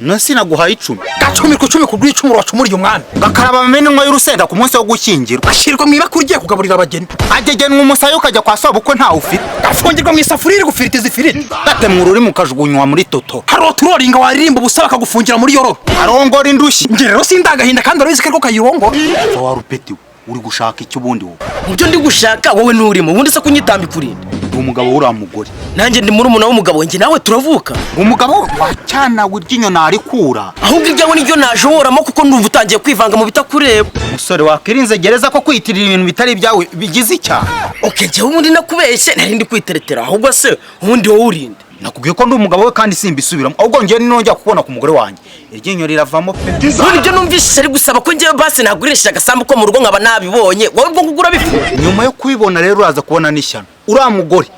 Nasi naguhaye 10. Gacumi ku 10 kugura 10 wacumuriye umwana. Gakaraba bamenenwa y'urusenda ku munsi wo gushyingirwa. Ashirwa mu ibakuru giye kugaburira abageni. Agegenwa umusayo kajya kwa sobukwe nta ufite. Gafungirwa mu isafuriya gufiritiza ifiriti. Gatemwe ururi kajugunywa muri toto. Haro turoringa waririmba busaba kagufungira muri yororo. Arongora indushyi. Nge rero sindagahinda kandi urabizi ko kayirongora. Wa rupeti uri gushaka icyo bundi wo. Mubyo ndi gushaka wowe nurimo ubundi se kunyitambika urinde. Umugabo uramugore. Nanjye ndi muri umuna w'umugabo nge nawe turavuka. Umugabo wacana w'iryinyo narikura. Ahubwo iryawe niryo najoramo kuko ndumva utangiye kwivanga mu bitakureba. Musore wakirinze gereza ko kwitirira ibintu bitari byawe bigize icyaha. Okay je ubundi nakubeshye nari ndi kwiteretera ahubwo se ubundi wowe urinde. Nakubwiye ko ndi umugabo we kandi simbisubiramo. Ahubwo ngiye ninongera kubona ku mugore wanjye. Iryinyo riravamo pe. None ibyo numvise ari gusaba ko ngiye base nagurisha agasambu ko mu rugo nkaba nabibonye. Wowe ubwo kugura bifu. Nyuma yo kwibona rero uraza kubona n'ishyano. Uramugore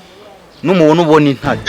n'umubona ubona intare.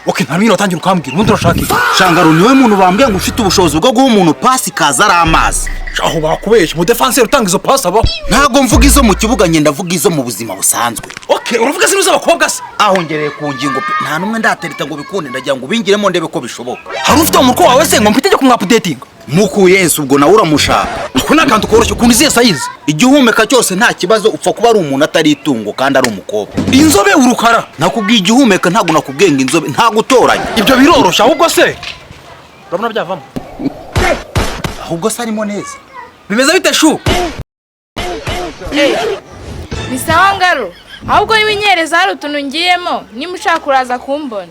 Okay, nta bintu tangira ukambwira ubundi urashaka iki? Shangaro niwe muntu bambwiye ngo ufite ubushobozi bwo guha umuntu pasi kaza ari amazi. Aho bakubeshye mu defenseur utanga izo pass abo. Ntago mvuga izo mu kibuga ngenda mvuga izo mu buzima busanzwe. Okay, uravuga zino z'abakobwa se? Aho ngereye ku ngingo nta numwe ndaterita ngo bikunde ndagira ngo bingiremo ndebe ko bishoboka. Hari ufite umurko wawe se ngo mpitege kumwapdating. Muku Yesu ubwo nawe uramushaka. Ko nakantu koroshye ukundi ziye size. Igihumeka cyose nta kibazo upfa kuba ari umuntu atari itungo kandi ari umukobwa. Inzobe urukara. Nakubwiye igihumeka ntago nakubwenga inzobe nta gutoranya. Ibyo biroroshye ahubwo se. Urabona byavamo. Ahubwo se arimo neza. Bimeze bite shu? Bisawa ngaro. Ahubwo niwinyereza hari utuntu ngiyemo nimushaka kuraza kumbona.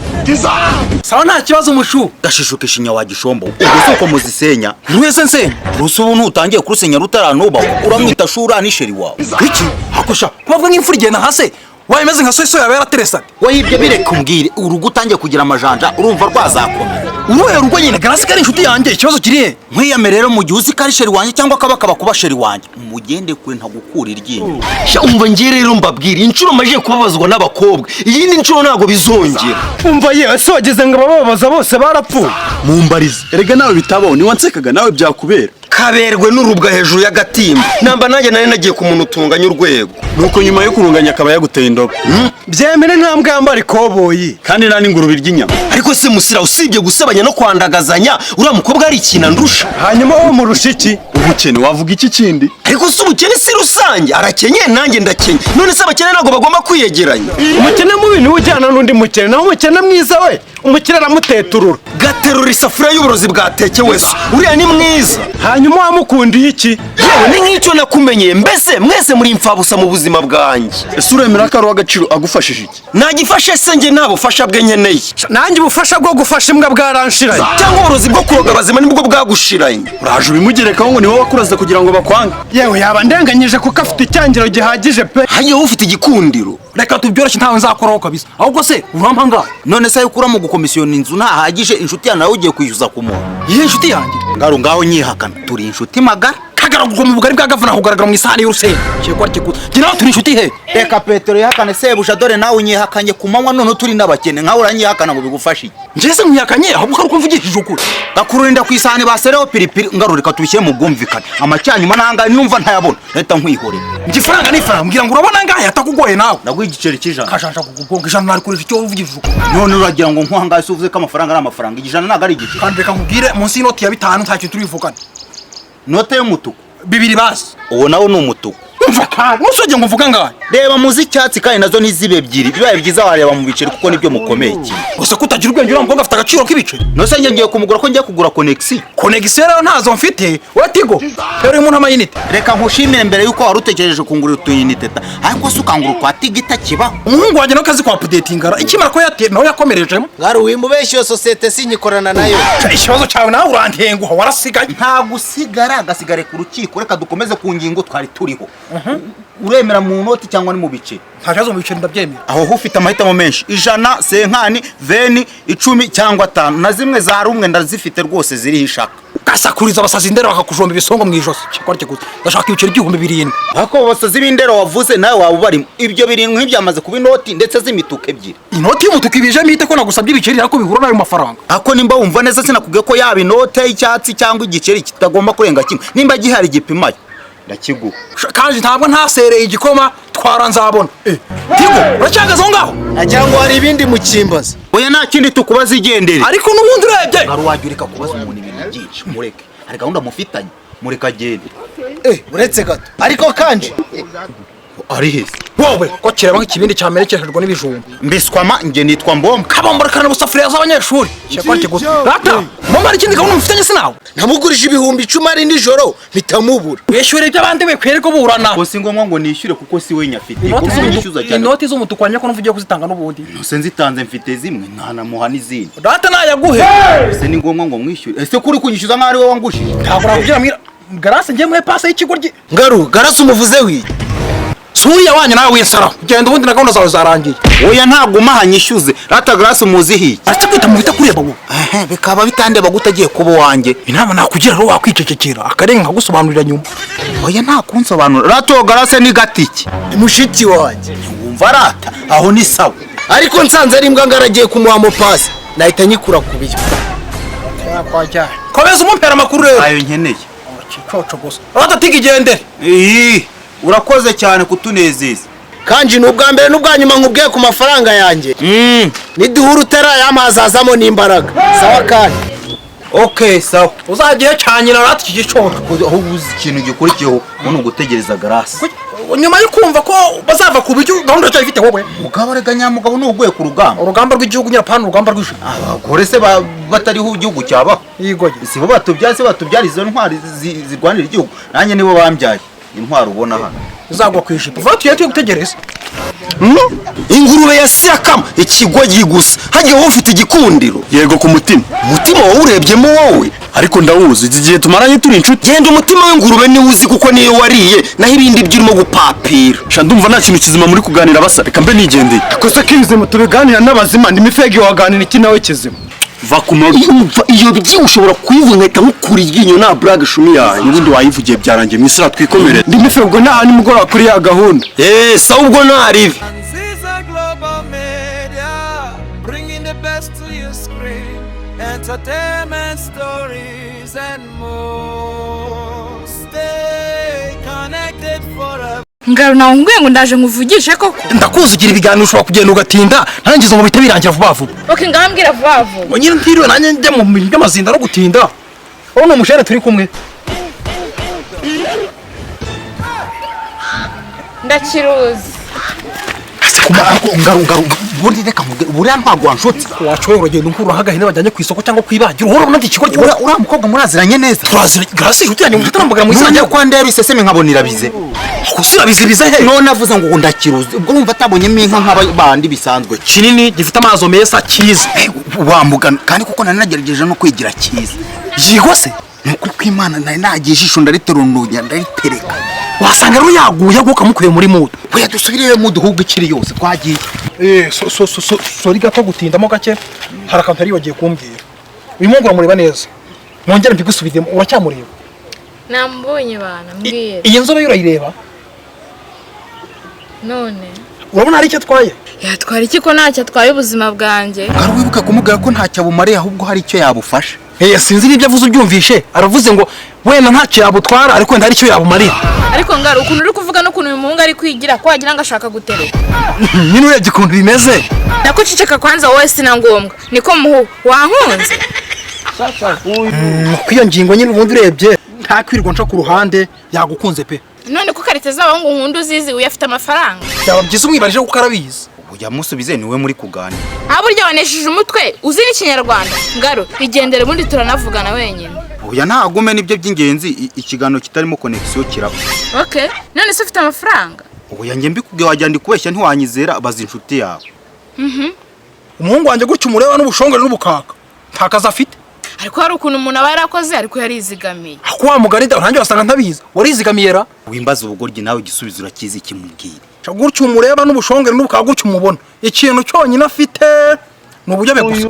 Sawa nta kibazo mushu. Gashishuke shinya wa gishombo. Ubwo uko muzisenya. Ruwese nsenya. Rusubu ntutangiye kurusenya rutaranuba uramwita shura nisheri wawe. Iki? Hakosha. Kubavuga nk'imfurigena hase. Wayemeze nka soiso yawe yarateresate. Wayibye birekumbwire urugo utangiye kugira amajanja urumva rwazakomera. Uruhe rugo nyine garasi kari inshuti yanjye ikibazo kiriye. Nkwiyame rero mu gihe uzi kari sheri wanjye cyangwa kabakaba kuba sheri wanjye. Mugende kure ntagukura iryinyo. Sha umva ngiye rero mbabwira inshuro maje kubabazwa n'abakobwa. Iyindi nshuro nago bizongera. Umva yewe se wageze ngo abababaza bose barapfuye. Mumbarize erega nawe bitabaho ni wansekaga nawe byakubera. Kaberwe n'urubwa hejuru y'agatimba. Namba nanjye nari nagiye ku muntu utunganya urwego. Nuko nyuma yo kurunganya akaba yaguteye indobo. Byemere ntambwe yambara ikoboyi. Kandi nta n'ingurube iry'inyama. Ariko se musira usibye gusabanya no kwandagazanya uriya mukobwa ari ikintu ndusha. Hanyuma wo murusha iki? Ubukene wavuga iki kindi? Ariko se ubukene si rusange arakenye nanjye ndakenye. None se abakene nago bagomba kwiyegeranya. Umukene mubi ni ujyana n'undi mukene naho umukene mwiza we. Umukene aramuteturura. Gaterura isafuriya y'uburozi bwateke wese. Uriya ni mwiza. Hanyuma wamukundiye iki? Yewe ni nk'icyo nakumenyeye mbese mwese muri imfabusa mu buzima bwanjye. Ese uremera ko ari uw'agaciro agufashije iki? Nagifashe se nge nta bufasha bwe nkeneye. Nanjye ubufasha bwo gufasha imbwa bwaranshiranye. Cyangwa uburozi bwo kuroga abazima nibwo bwagushiranye. Uraje ubimugerekaho ngo ni wowe wakuraze kugira ngo bakwange. Yewe yaba ndenganyije kuko afite icyangiro gihagije pe. Hagiye ufite igikundiro. Reka tubyoroshye ntawe nzakoraho kabisa. Ahubwo se urampanga. None se ukura mu gukomisiyona inzu ntahagije inshuti ya nawe ugiye kuyuza ku muntu. Yihe inshuti yanjye? Ngaro ngaho nyihakana turi inshuti magara. Kagaragurwa mu bugari bwa gavana kugaragara mu isahani y'urusenda. Cyekwa kikuta. Gina turi inshuti he? Reka Petero yihakane sebusha dore nawe unyihakanye ku manywa none turi n'abakene nkaho uranyihakana ngo bigufashe iki? Njese nkuyakanye ahubwo ari kumvugishije ukuri. Gakururinda ku isahani basereho piripiri ngaro reka tubishyire mu bwumvikane. Amacyanyuma nanga numva ntayabona. Leta nkwihore. Igifaranga ni faranga mbwira ngo urabona ngahe atakugoye nawe. Naguha igiceri cy'ijana. Kashasha kugugonga ijana nari kurisha icyo uvugishije ukuri. None uragira ngo nkwanga se uvuze ko amafaranga ari amafaranga ijana naga ari igiceri. Kandi reka nkubwire munsi y'inoti ya 5 ntacyo turivugana. Note y'umutuku. 2 basi. Uwo nawo ni umutuku. Umva kandi nusojye ngo uvuga ngahe. Reba muzi icyatsi kandi nazo ni zibe ebyiri. Bibaye byiza wareba mu biceri kuko nibyo mukomeye. Gusa kutagira ubwenge uriya mukobwa afite agaciro k'ibiceri. Nose ngiye kumugura ko ngiye kugura Konexi. Konexi rero ntazo mfite. We Tigo. Rero umuntu amayinite. Reka nkushimire mbere yuko wari utekereje kungurira utuyinite ta. Ariko se ukangura kwa Tigita kibaho. Umuhungu wanjye nakazi kwa updatingara. Ikimara ko yatera nawe yakomerejemo. Ngaro wimubeshye yo societe sinyikorana nayo. Ikibazo cyawe nawe urantenguha warasigaye. Nta gusigara gasigare ku rukiko reka dukomeze ku ngingo twari turiho. Uremera mu noti cyangwa ni mu bice? Ntajazo mu biceri ndabyemera. Aho hufite amahitamo menshi. 100, senkani, 20, 10 cyangwa 5. Na zimwe za rumwe ndazifite rwose ziri hishaka. Gasakuriza abasazi ndera bakakujomba ibisongo mu ijosi. Cyakwarike gusa. Ndashaka ibiceri 700. Ako basazi b'indero wavuze nawe waba bari. Ibyo 7 nk'ibyamaze kuba inoti ndetse z'imituku ebyiri. Inoti y'umutuku ibije mite ko nagusabye ibiceri ariko bihura nayo mafaranga. Ako nimba wumva neza sinakubwiye ko yaba inote y'icyatsi cyangwa igiceri kitagomba kurenga kimwe. Nimba gihari gipimaye. ndakiguha. kandi ntabwo ntasereye igikoma twara nzabona. Tigo uracyagaze aho ngaho nagira ngo hari ibindi mukimbaza. Oya nta kindi tukubaza igendere. ariko n'ubundi urebye Ngaro wajya ureka kubaza umuntu ibintu byinshi mureke. Hari gahunda mufitanye mureka agende. Uretse gato ariko kanji Ari hese. wowe ko kireba nk'ikibindi cyamerekeshejwe n'ibijumba Mbiswama nge nitwa Mbomba. kabamburakana ubusafuriya z'abanyeshuri cyakora gusa rata mama ari ikindi gahunda mufitanye sinawe namugurije ibihumbi 10 ari nijoro bitamubura. wishyure iby'abandi we kwereka burana Ko si ngombwa ngo nishyure kuko si we nyafite. Ko nishyuza cyane. inoti z'umutuku wanya ko nuvugiye kuzitanga n'ubundi Se nzitanze mfite zimwe ntanamuha n'izindi. rata nayaguhe Ese ni ngombwa ngo mwishyure. Ese kuri kunyishyuza nka ari wowe wangushije. ntabwo nakugira mwira garase ngiye muhe pase y'ikigo rye Ngaru garasi umuvuze wi. suriya wanyu nawe wisara genda ubundi na gahunda zawe zarangiye. Oya ntabwo mahanyishyuze. Rata Grace muzihiye. ati kwita mu bita kureba wowe Bikaba bitandeba gutagiye kuba wanjye. inama nakugira ro wakwicecekera akarenga nkagusobanurira nyuma. Oya nta kunsobanura. Rata Grace ni gatiki. Mushiki wanjye. Wumva rata aho ni sawa. Ariko nsanze ari imbwa ngaragiye kumuha mo pasi. Nahita nyikura kubiyo. komeza umumpera amakuru rero Ayo nkeneye. coco gusa rata tiga igendere. Urakoze cyane kutunezeza. Kanji n'ubwa mbere n'ubwa nyuma nkubwiye ku mafaranga yanjye. Niduhura utarayamazazamo n'imbaraga. Sawa kandi. Okay, sawa. uzagiye cyane na rata iki gicoco Aho ubuze ikintu gikurikiyeho uno gutegereza Grace. nyuma yo kumva ko bazava ku bijyo gahunda cyo ifite wowe Mugabo rega nyamugabo nuguye ku rugamba. urugamba rw'igihugu nyapana urugamba rw'ijuru Abagore se batariho igihugu cyaba. yigoye Si bo batubyara izo ntwari zirwanira igihugu. Nanjye nibo bambyaye. Intwari ubona hano. uzagwa ku ijipo vuba tuye gutegereza. ingurube ya Siakam ikigoryi gusa hagiye wowe ufite igikundiro. Yego ku mutima. Umutima wawe urebyemo wowe Ariko ndawuzi igihe tumaranye turi inshuti. genda umutima w'ingurube niwe uzi kuko niyo wariye naho ibindi by'urimo gupapira. Sha ndumva nta kintu kizima muri kuganira basa. Reka mbe nigendeye. Kosa k'ibizima tubiganira n'abazima ndimifege waganira iki nawe kizima. Va ku mavi. iyo byi ushobora kuyivunketa nk'ukura iryinyo nta brag shumi yayo. Ubundi wayivugiye byarangiye mu isira twikomerera. Ndimifege nta nimugora kuri ya gahunda. sa ubwo ntaribi. Caesar Global Media, bringing the best to your screen, entertainment stories and more. Stay connected forever. Ngaro nawe nguye ngo ndaje nkuvugishe koko. ndakuzugira ibiganiro ushobora kugenda ugatinda ntangize ngo bihite birangira vuba vuba. Okay ngambwira vuba vuba. ngo nyine ntiriwe nanjye njya mu bintu by'amazinda no gutinda. wowe ni umushere turi kumwe. Ndakiruzi. Ngaru buri reka mubwire buriya ntabwo wanshotse. wacoye uragenda unkura hagahene bajyanye ku isoko cyangwa kwibagira uhora unandi ikigo gihora Uriya mukobwa muraziranye neza. turazira Grace inshuti yanjye mutarambagara mu izina None ryawe ko ndero iseseme nkabonira bize. gusira bizibiza he None avuze ngo ndakiruzi. Ubwo urumva atabonyemo inka nk'abandi bisanzwe. kinini gifite amazo meza cyiza Wambugana kandi kuko nari nagerageje no kwigira cyiza. yigo se Nukuri kw'Imana nari nagiye ijisho ndariterununya ndaritereka. wasanga rero yaguye aguka mukuye muri mudu. Oya dusubire mu duhugu ikiri yose twagiye. Sori gato gutindamo gake hari akantu ari wagiye kumbwira. uyu mungu uramureba neza mwongere mbigusubiremo uracyamureba. Nambonye bana mbwira. iyi nzobe yo urayireba None. urabona hari icyo atwaye. Yatwara iki ko ntacyo atwaye ubuzima bwanjye? Ngaro wibuka kumubwira ko ntacyo abumariye ahubwo hari icyo yabufasha. sinzi n'ibyo avuze ubyumvishe aravuze ngo wenda ntacyo yabutwara ariko wenda hari icyo yabumarira. Ariko Ngaro ukuntu uri kuvuga n'ukuntu uyu muhungu ari kwigira ko wagira ngo ashaka gutereka. nyine urebye ukuntu bimeze. Nakuceceka kwanza wowe sina ngombwa. Niko muhu wankunze. Kwiyo ngingo nyine ubundi urebye nta kwirirwa nca ku ruhande yagukunze pe. None ko karite z'abahungu nkunda uzizi uyafite amafaranga. byaba byiza umwibarije kuko arabizi. Oya musubize niwe muri kuganira. Burya wanesheje umutwe uzi n'ikinyarwanda. Ngaro igendere ubundi turanavugana wenyine. Oya ntagume nibyo by'ingenzi ikiganiro kitarimo connection kiraba. Okay none se ufite amafaranga? Oya njye mbikubwiye wajya ndi kubeshya ntiwanyizera bazi inshuti yawe. umuhungu wanjye gutyo umureba n'ubushongore n'ubukaka nta kazi afite. Ariko hari ukuntu umuntu aba yarakoze ariko yarizigamiye. ako wa mugani ntanjye wasanga ntabizi warizigamiye ra. Wimbaza ubugoryi nawe igisubizo urakizi kimubwira. gutyo umureba n'ubushongore n'ubukaka gutyo umubona ikintu cyonyine afite ni uburyo gusa.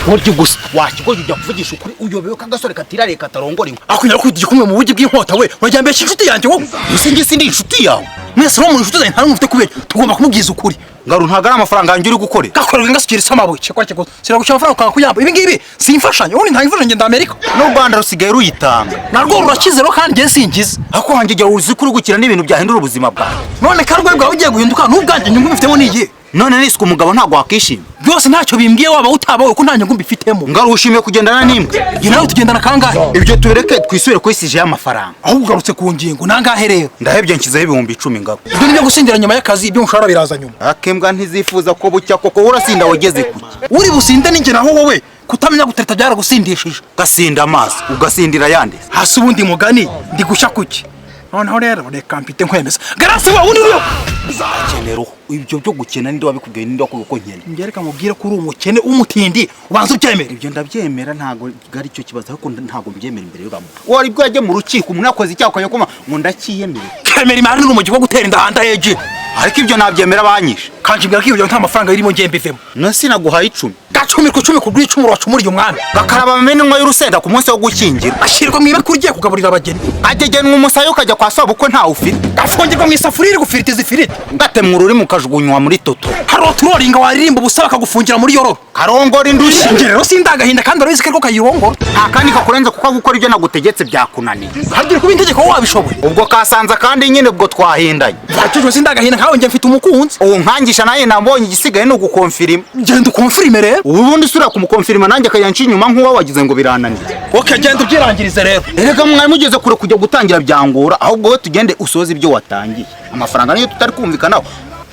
Goryi gusa wakigoje ujya kuvugisha ukuri uyobewe kagasore katirare katarongora inka. akunyara kwita igikumwe mu buryo bw'inkota we wajyambesha inshuti yanjye wowe. Usingi sindi inshuti yawe. mwese no mu nshuti zanjye nta n'umwe ufite kubera tugomba kumubwiza ukuri Ngaru ntago ari amafaranga yanjye uri gukore. gakorerwa ngasukira amabuye cyakora cyako siragushaka amafaranga ukanga kuyamba ibi ngibi simfashanya ubundi nta imfashanyo ngenda Amerika No Rwanda rusigaye ruyitanga. narwo rurakize ro kandi ngiye singize Ako hanjye jya uzi kuri gukira n'ibintu byahindura ubuzima bwawe. none karwe bwawe ugiye guhinduka n'ubwanjye nyungu bifitemo niye None niswe umugabo ntago wakishima. byose ntacyo bimbwiye waba utabawe ko nta nyungu mbifitemo Ngaru ushimiye kugendana n'imbwa. ngi nawe tugendana kangahe Ibyo tureke twisubire ku isije y'amafaranga. aho ugarutse ku ngingo nangahe rero Ndahebye nshyizeho 10,000 Ngaru. ibyo nibyo gusindira nyuma y'akazi ibyo mushahara biraza nyuma Akembwa ntizifuza ko bucya koko urasinda wageze kuki. uri businde ninjye naho wowe kutamenya gutereta byaragusindishije Gasinda amaso ugasindira yande. hasi ubundi mugani ndi gushya kuki noneho rero reka mpite nkwemeza garasi wa undi uriyo Akenero ibyo byo gukena ninde wabikubwiye ninde wakubwiye ko nkene. ngereka mubwire ko uri umukene umutindi ubanza ubyemere Ibyo ndabyemera ntago gari cyo kibazo ariko ntago mbyemera imbere y'uramu. Wari bwo yaje mu rukiko umuntu yakoze icyakoye kuma ngo ndakiyemere. kemera imari n'urumogi rwo gutera indahanda yeje Ariko ibyo nabyemera banyishe. kandi mbwira ko ibyo nta mafaranga birimo ngiye mbivemo Nasi naguhaye 10. gacumi ku 10 ku rw'icumu wacumuriye umwana Gakaraba amenwa y'urusenda ku munsi wo gukingira. ashyirwa mu ibakuru ugiye kugaburira abageni Agegenwa umusayo ukajya kwa sabo ko ntawe ufite. gafungirwa mu isafuriya iri gufiritiza ifiriti Ngatemwa ururi mukajugunywa muri toto. hari uturoringa waririmba ubusa bakagufungira muri yororo Karongora indushyi. njye rero sindagahinda kandi urabizi ko kayirongora Nta kandi kakurenze kuko gukora ibyo nagutegetse byakunaniye. hagira kuba itegeko wabishoboye Ubwo kasanza kandi nyine ubwo twahindanye. zacujwe sindagahinda nkawe njye mfite umukunzi Uwo nkangisha naye nambonye igisigaye no gukonfirima. genda ukonfirime rero Ubundi sura kumukonfirima nanjye akayanci inyuma nk'uwo wagize ngo birananiye. oke genda ubyirangirize rero Erega mwari mugeze kure kujya gutangira byangora ahubwo we tugende usoze ibyo watangiye. Amafaranga niyo tutari kumvikanaho.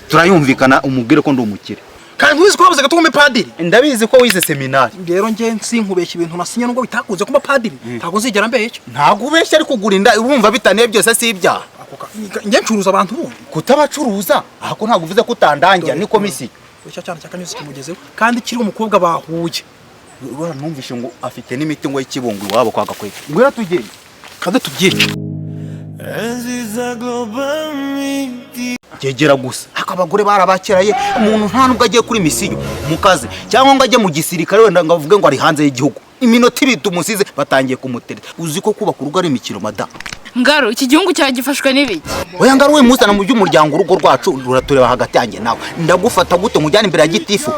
Turayumvikana umubwire ko ndi umukire. kandi ubizi ko wabuze gatumwe padiri Ndabizi ko wize seminari. rero njye sinkubeshya ibintu nasinye nubwo bitakunze kuba padiri ntabwo nzigera mbeshya Ntago ubeshya ariko kugurinda ubumva bitaniye byose si ibyaha. njye ncuruza abantu bundi Kutabacuruza ahako ntago uvuze ko utandangira ni komisi. icyo cyane cya kanyuze kimugezeho kandi kiri umukobwa bahuye Ura numvishe ngo afite n'imiti ngo y'ikibungo iwabo kwa gakwete. Ngwira tugende. kandi tubyice Kegera gusa akabagore barabakeraye umuntu nta nubwo agiye kuri misiyo mu kazi cyangwa ngo ajye mu gisirikare wenda ngo avuge ngo ari hanze y'igihugu. Iminota 2 tumusize batangiye kumutereta. Uzi ko kubaka urugo ari imikino madam. Ngaru iki gihugu cyawe gifashwe n'ibiki? Oya Ngaru we muzana mu by'umuryango urugo rwacu ruratureba hagati yanjye nawe. Ndagufata gute mujyane imbere ya gitifu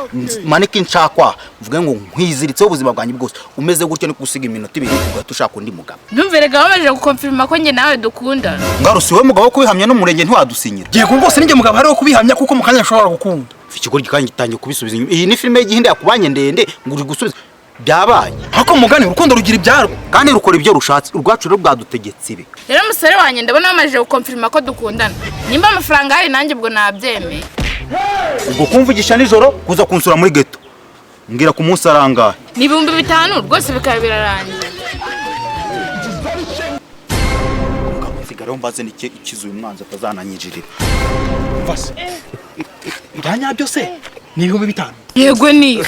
maneke nshakwa mvuge ngo nkwiziritseho ubuzima bwanjye bwose umeze gutyo ni gusiga iminota 2 ugahita ushaka undi mugabo. Ndumverega bamaje gukonfirma ko njye nawe dukunda. Ngaru si we mugabo wo kubihamya n'umurenge ntiwadusinyira. yego rwose ninjye mugabo hariho kubihamya kuko mu kanya ashobora gukunda Ikigori gikanyi gitangiye kubisubiza inyuma. Iyi ni filime y'igihinde yakubanye ndende ngo uri gusubiza byabaye. hako mugani urukundo rugira ibyarwo Kandi rukora ibyo rushatse urwacu rero bwadutegetse ibi. Rero umusore wanjye ndabona bamaje gukonfirma ko dukundana. Nimba amafaranga hari nanjye ubwo nabyemeye. Ubwo kumvugisha nijoro kuza kunsura muri ghetto. Mbwira ku munsi arangahe. Ni 5,000 rwose bikaba birarangiye. Sigara mbaze ni ikizuye umwanzi atazananyijirira. vase iranya byose ni 5,000 Yego ni.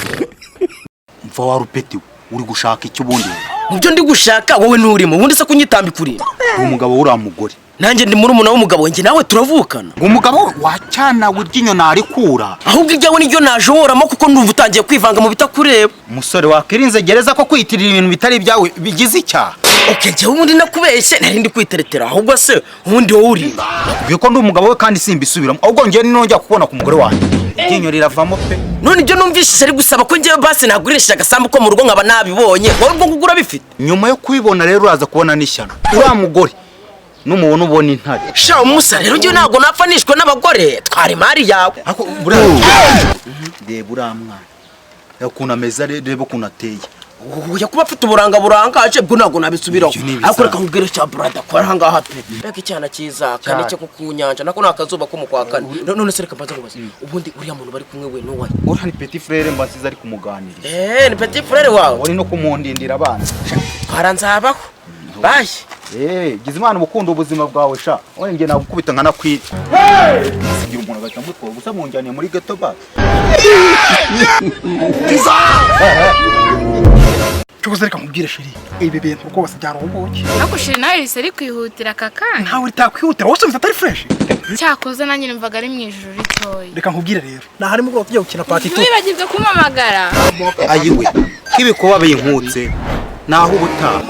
Mva wa rupeti uri gushaka icyo ubundi. mubyo ndi gushaka wowe nurimo ubundi se kunyitambika uri Umugabo uri amugore. nanjye ndi murumuna w'umugabo wanjye nawe turavukana Umugabo wacana w'iryinyo narikura. ahubwo ijyawe niryo najoramo kuko ndumva utangiye kwivanga mu bitakureba Umusore wakirinze gereza ko kwitirira ibintu bitari ibyawe bigize icyaha. okay njyewe ubundi nakubeshye nari ndi kwiteretera ahubwo se ubundi wowe uri Ubwiye ko ndi umugabo we kandi simbisubiramo. Ahubwo njye ninongera kubona ku mugore wanjye. Iryinyo riravamo pe. none ibyo numvishije ari gusaba ko njyewe basi nagurishije agasambu ko mu rugo nkaba nabibonye wowe ubwo kugura bifite Nyuma yo kubibona rero uraza kubona n'ishyano. Uriya mugore n'umubona ubona intare. sha umusa rero njyewe ntabwo napfa nishwe n'abagore twara imari yawe Ako reba uriya mwana. Ukuntu ameze reba ukuntu ateye. uya kuba afite uburanga burangaje bwo ntabwo nabisubiraho Ibyo ni ibisanzwe. ariko reka nkubwire cya brada ko aha ngaha pe mbega icyana cyiza kane cyo ku nyanja nako ni akazuba ko mu kwa kane none se reka mbaze kubaza ubundi uriya muntu bari kumwe we n'uwaye Uriya ni petit frere mbasize ari kumuganiriza. ni petit frere wawe Uri no kumundindira abana. twaranzabaho bayi Gize Imana ubukunda ubuzima bwawe sha. Wowe nge nagukubita nkanakwira. Sigira umuntu agahita mutwara gusa munjyaniye muri ghetto bar. cyose reka nkubwire shiri ibi bintu rwose byarumbuke Ariko shiri nawe rise ari kwihutira kakanya. ntawe ritakwihutira wose mfite atari fresh Cyakoze nanjye numvaga ari mu ijuru ritoyi. reka nkubwire rero naharimo ubwo tujya gukina party tu Wibagirwe kumpamagara. Ayiwe. Kibikuba binkutse. Naho ubutaha.